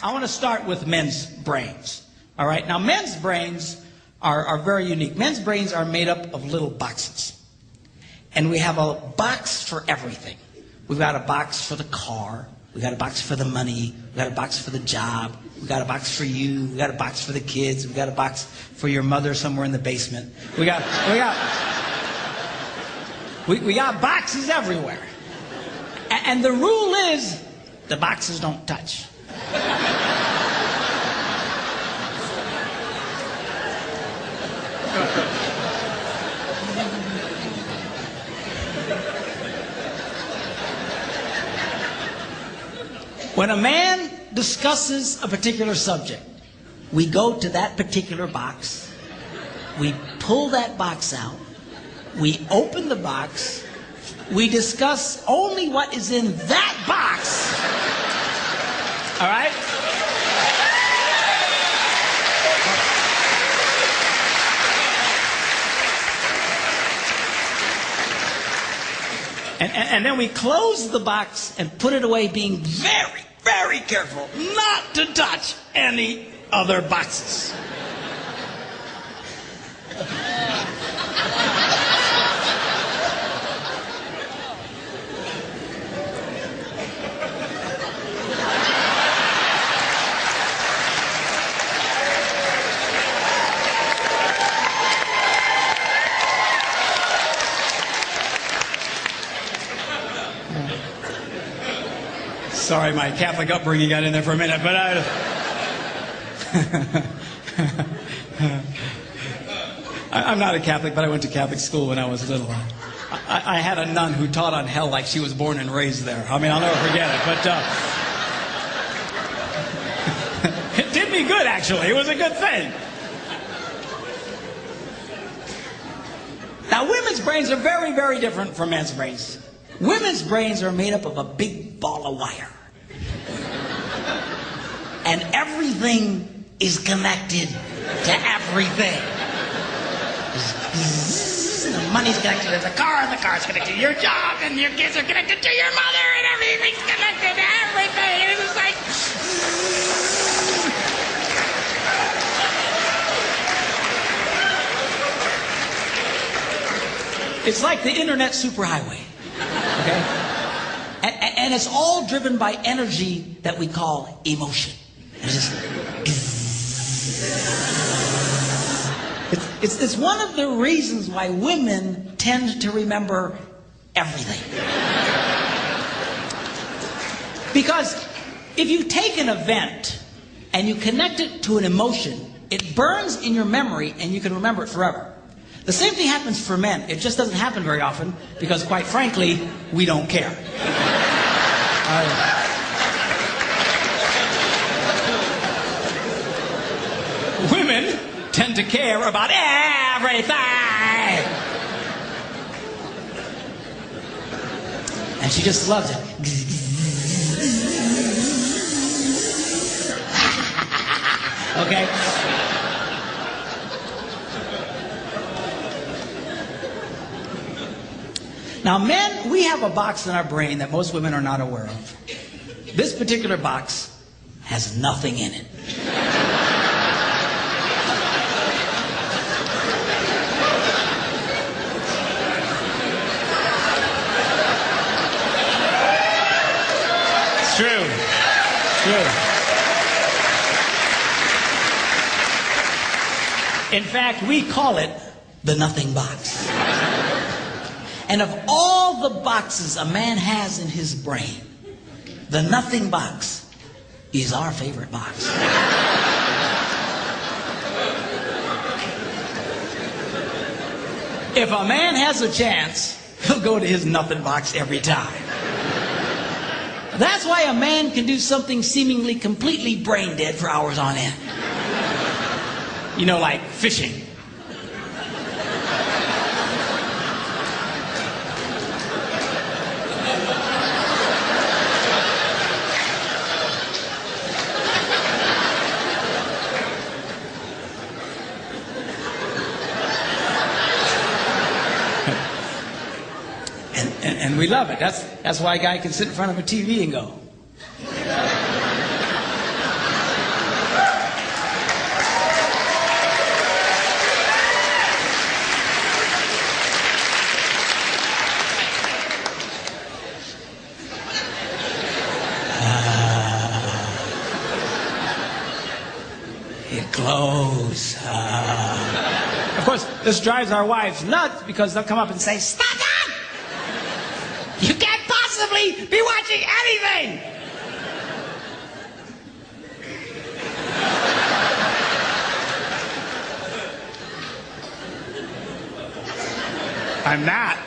I want to start with men's brains. All right. Now, men's brains are very unique. Men's brains are made up of little boxes. And we have a box for everything. We've got a box for the car. We've got a box for the money. We've got a box for the job. We've got a box for you. We've got a box for the kids. We've got a box for your mother somewhere in the basement. We got boxes everywhere. And the rule is the boxes don't touch. When a man discusses a particular subject, we go to that particular box, we pull that box out, we open the box, we discuss only what is in that box. All right? And then we close the box and put it away, being very, very careful not to touch any other boxes. Sorry, my Catholic upbringing got in there for a minute, but I'm not a Catholic, but I went to Catholic school when I was little. I had a nun who taught on hell like she was born and raised there. I mean, I'll never forget it, but it did me good, actually. It was a good thing. Now, women's brains are very, very different from men's brains. Women's brains are made up of a big ball of wire. And everything is connected to everything. The money's connected to the car, and the car's connected to your job, and your kids are connected to your mother, and everything's connected to everything. And it's like... It's like the internet superhighway. Okay? And it's all driven by energy that we call emotion. It's one of the reasons why women tend to remember everything. Because if you take an event and you connect it to an emotion, it burns in your memory and you can remember it forever. The same thing happens for men. It just doesn't happen very often because, quite frankly, we don't care. Women tend to care about everything. And she just loves it. Okay? Now, men, we have a box in our brain that most women are not aware of. This particular box has nothing in it. It's true. It's true. In fact, we call it the nothing box. And of all the boxes a man has in his brain, the nothing box is our favorite box. If a man has a chance, he'll go to his nothing box every time. That's why a man can do something seemingly completely brain dead for hours on end. You know, like fishing. And we love it. That's why a guy can sit in front of a TV and go. close. Of course, this drives our wives nuts because they'll come up and say, "Stop that! You can't possibly be watching anything!" I'm not.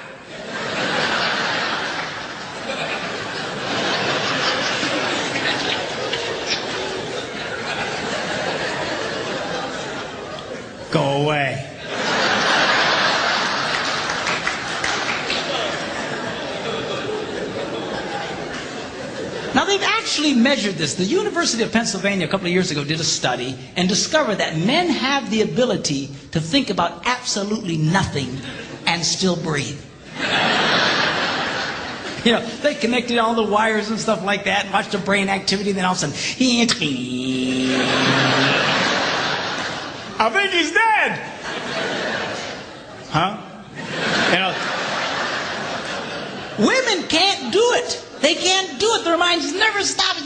Go away. Now they've actually measured this. The University of Pennsylvania a couple of years ago did a study and discovered that men have the ability to think about absolutely nothing and still breathe. You know, they connected all the wires and stuff like that and watched the brain activity, and then all of a sudden, I think he's dead. Huh? You know, women can't do it. They can't do it. Their minds never stop.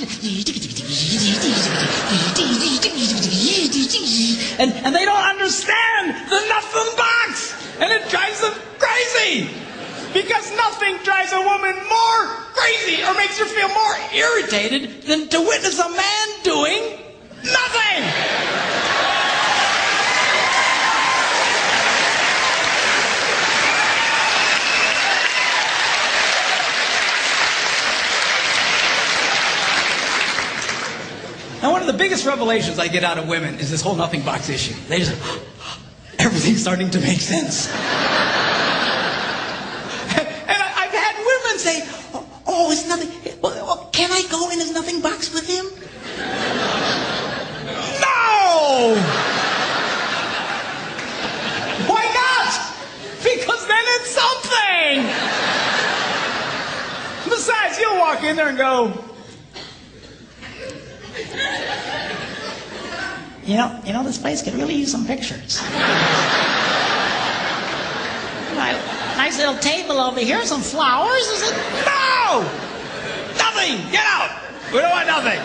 And they don't understand the nothing box. And it drives them crazy. Because nothing drives a woman more crazy or makes her feel more irritated than to witness a man doing nothing. Now, one of the biggest revelations I get out of women is this whole nothing box issue. They just, everything's starting to make sense. And I've had women say, oh, it's nothing. Well, can I go in his nothing box with him? No! Why not? Because then it's something. Besides, you'll walk in there and go, You know, this place could really use some pictures. Nice little table over here, some flowers. Is it? No! Nothing! Get out! We don't want nothing.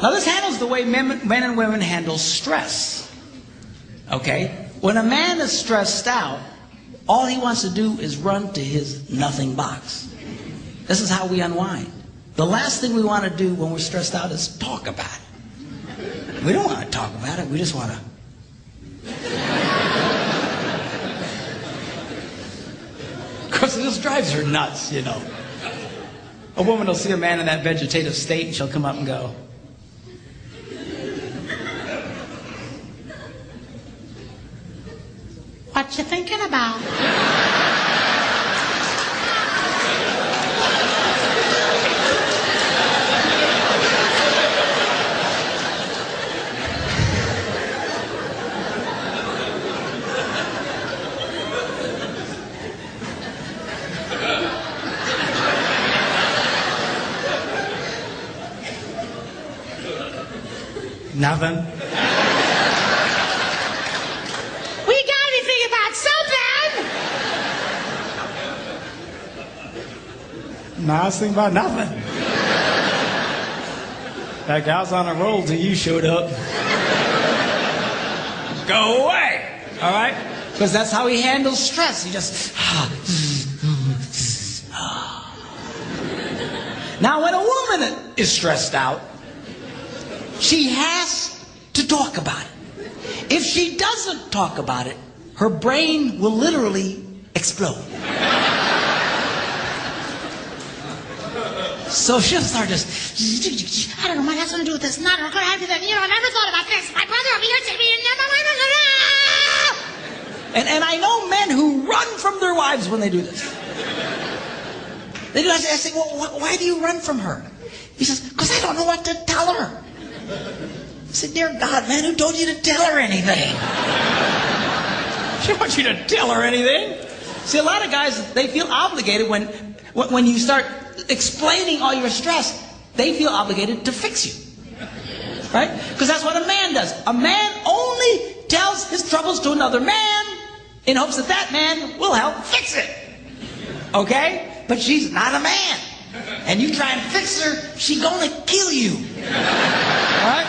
Now this handles the way men and women handle stress. Okay? When a man is stressed out, all he wants to do is run to his nothing box. This is how we unwind. The last thing we want to do when we're stressed out is talk about it. We don't want to talk about it. We just want to. Because it just drives her nuts, you know. A woman will see a man in that vegetative state and she'll come up and go, "What you thinking about?" Nothing. We gotta be thinking about something. No, I was thinking about nothing. In fact, I was on a roll till you showed up. Go away. All right? Because that's how he handles stress. He just. Now, when a woman is stressed out, she has to talk about it. If she doesn't talk about it, her brain will literally explode. So she'll start just, I don't know, what has to do with this? Not going to have to do that. You know, I never thought about this. My brother over here said to me, and I know men who run from their wives when they do this. They do. I say, well, why do you run from her? He says, because I don't know what to tell her. I said, dear God, man, who told you to tell her anything? She wants you to tell her anything. See, a lot of guys, they feel obligated when you start explaining all your stress, they feel obligated to fix you. Right? Because that's what a man does. A man only tells his troubles to another man in hopes that that man will help fix it. Okay? But she's not a man. and you try and fix her, she gonna kill you. Right?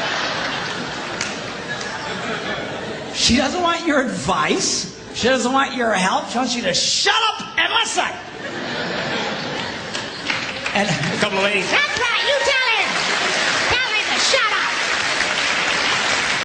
She doesn't want your advice. She doesn't want your help. She wants you to shut up and listen. And a couple of ladies, that's right, you tell